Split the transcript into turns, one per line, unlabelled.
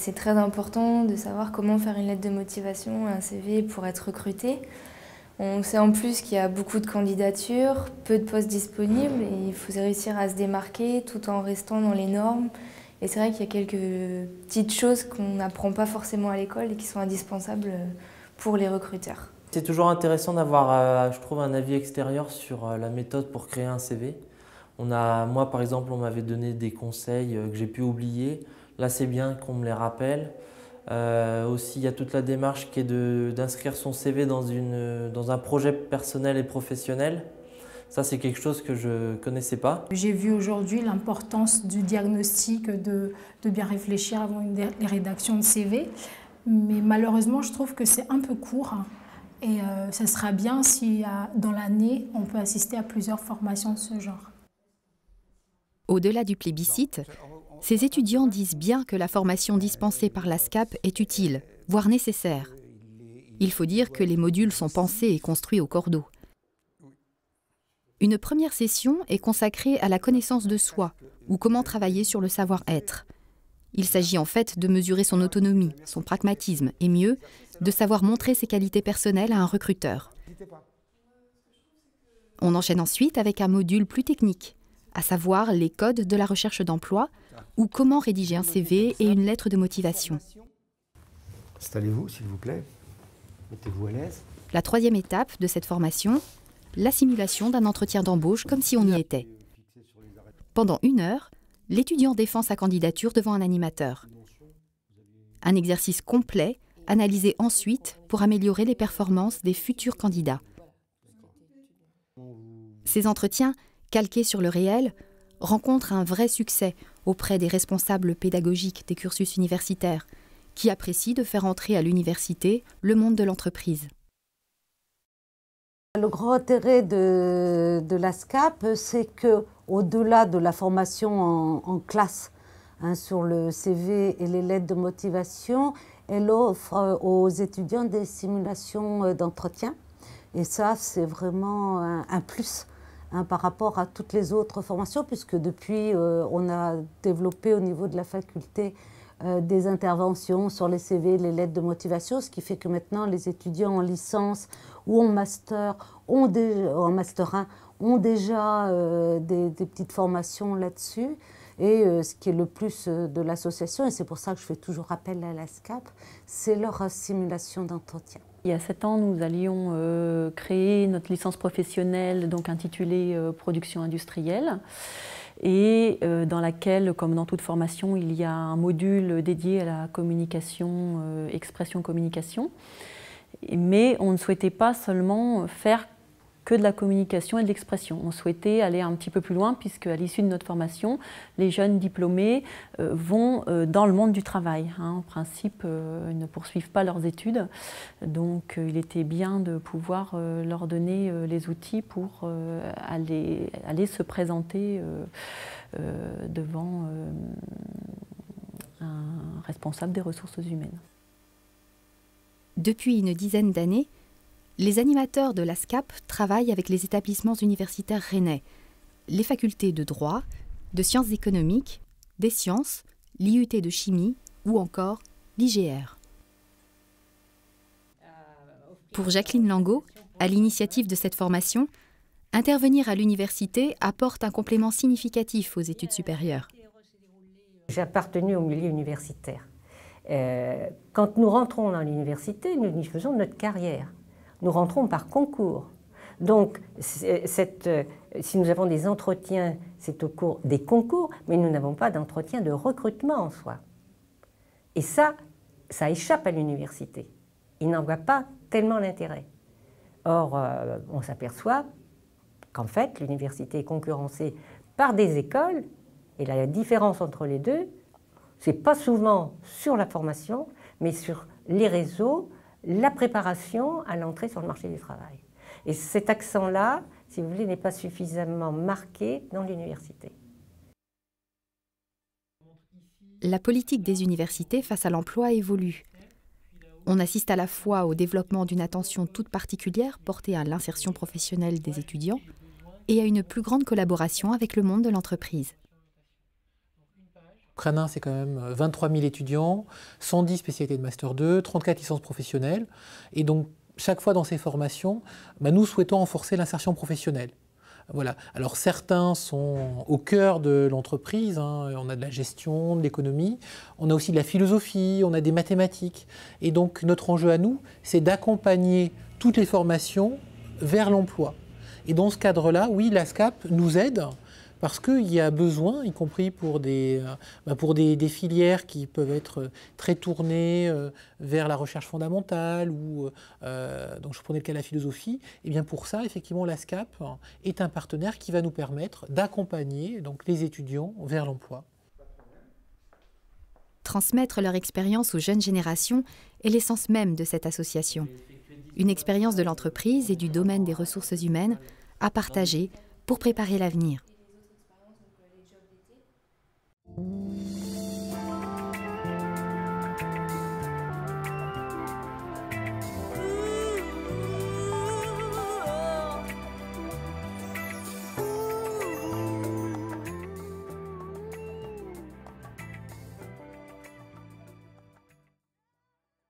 C'est très important de savoir comment faire une lettre de motivation, un CV pour être recruté. On sait en plus qu'il y a beaucoup de candidatures, peu de postes disponibles et il faut réussir à se démarquer tout en restant dans les normes. Et c'est vrai qu'il y a quelques petites choses qu'on n'apprend pas forcément à l'école et qui sont indispensables pour les recruteurs.
C'est toujours intéressant d'avoir, je trouve, un avis extérieur sur la méthode pour créer un CV. Moi, par exemple, on m'avait donné des conseils que j'ai pu oublier. Là, c'est bien qu'on me les rappelle. Aussi, il y a toute la démarche qui est d'inscrire son CV dans un projet personnel et professionnel. Ça, c'est quelque chose que je ne connaissais pas.
J'ai vu aujourd'hui l'importance du diagnostic, de bien réfléchir avant les rédactions de CV. Mais malheureusement, je trouve que c'est un peu court. Et ça sera bien si dans l'année, on peut assister à plusieurs formations de ce genre.
Au-delà du plébiscite, ces étudiants disent bien que la formation dispensée par la SCAP est utile, voire nécessaire. Il faut dire que les modules sont pensés et construits au cordeau. Une première session est consacrée à la connaissance de soi, ou comment travailler sur le savoir-être. Il s'agit en fait de mesurer son autonomie, son pragmatisme, et mieux, de savoir montrer ses qualités personnelles à un recruteur. On enchaîne ensuite avec un module plus technique, à savoir les codes de la recherche d'emploi ou comment rédiger un CV et une lettre de motivation.
Installez-vous, s'il vous plaît. Mettez-vous à l'aise.
La troisième étape de cette formation, la simulation d'un entretien d'embauche comme si on y était. Pendant 1 heure, l'étudiant défend sa candidature devant un animateur. Un exercice complet, analysé ensuite pour améliorer les performances des futurs candidats. Ces entretiens, calqués sur le réel, rencontrent un vrai succès auprès des responsables pédagogiques des cursus universitaires, qui apprécient de faire entrer à l'université le monde de l'entreprise.
Le grand intérêt de la SCAP, c'est qu'au-delà de la formation en classe sur le CV et les lettres de motivation, elle offre aux étudiants des simulations d'entretien. Et ça, c'est vraiment un plus par rapport à toutes les autres formations, puisque depuis, on a développé au niveau de la faculté des interventions sur les CV, les lettres de motivation, ce qui fait que maintenant les étudiants en licence ou en master, en master 1, ont déjà des petites formations là-dessus. Et ce qui est le plus de l'association, et c'est pour ça que je fais toujours appel à la SCAP, c'est leur simulation d'entretien.
Il y a 7 ans, nous allions créer notre licence professionnelle, donc intitulée Production industrielle, et dans laquelle, comme dans toute formation, il y a un module dédié à la communication, expression-communication. Mais on ne souhaitait pas seulement faire que de la communication et de l'expression. On souhaitait aller un petit peu plus loin, puisque à l'issue de notre formation, les jeunes diplômés vont dans le monde du travail. En principe, ils ne poursuivent pas leurs études, donc il était bien de pouvoir leur donner les outils pour aller se présenter devant un responsable des ressources humaines.
Depuis une dizaine d'années, les animateurs de la SCAP travaillent avec les établissements universitaires rennais, les facultés de droit, de sciences économiques, des sciences, l'IUT de chimie ou encore l'IGR. Pour Jacqueline Langot, à l'initiative de cette formation, intervenir à l'université apporte un complément significatif aux études supérieures.
J'ai appartenu au milieu universitaire. Quand nous rentrons dans l'université, nous y faisons notre carrière. Nous rentrons par concours. Donc, si nous avons des entretiens, c'est au cours des concours, mais nous n'avons pas d'entretien de recrutement en soi. Et ça échappe à l'université. Ils n'en voient pas tellement l'intérêt. Or, on s'aperçoit qu'en fait, l'université est concurrencée par des écoles, et la différence entre les deux, c'est pas souvent sur la formation, mais sur les réseaux, la préparation à l'entrée sur le marché du travail. Et cet accent-là, si vous voulez, n'est pas suffisamment marqué dans l'université.
La politique des universités face à l'emploi évolue. On assiste à la fois au développement d'une attention toute particulière portée à l'insertion professionnelle des étudiants et à une plus grande collaboration avec le monde de l'entreprise.
Cranin, c'est quand même 23 000 étudiants, 110 spécialités de Master 2, 34 licences professionnelles. Et donc, chaque fois dans ces formations, nous souhaitons renforcer l'insertion professionnelle. Voilà. Alors certains sont au cœur de l'entreprise, on a de la gestion, de l'économie, on a aussi de la philosophie, on a des mathématiques. Et donc notre enjeu à nous, c'est d'accompagner toutes les formations vers l'emploi. Et dans ce cadre-là, oui, l'ASCAP nous aide parce qu'il y a besoin, y compris pour des filières qui peuvent être très tournées vers la recherche fondamentale, ou donc je prenais le cas de la philosophie, et bien pour ça, effectivement, l'ASCAP est un partenaire qui va nous permettre d'accompagner donc les étudiants vers l'emploi.
Transmettre leur expérience aux jeunes générations est l'essence même de cette association. Une expérience de l'entreprise et du domaine des ressources humaines à partager pour préparer l'avenir.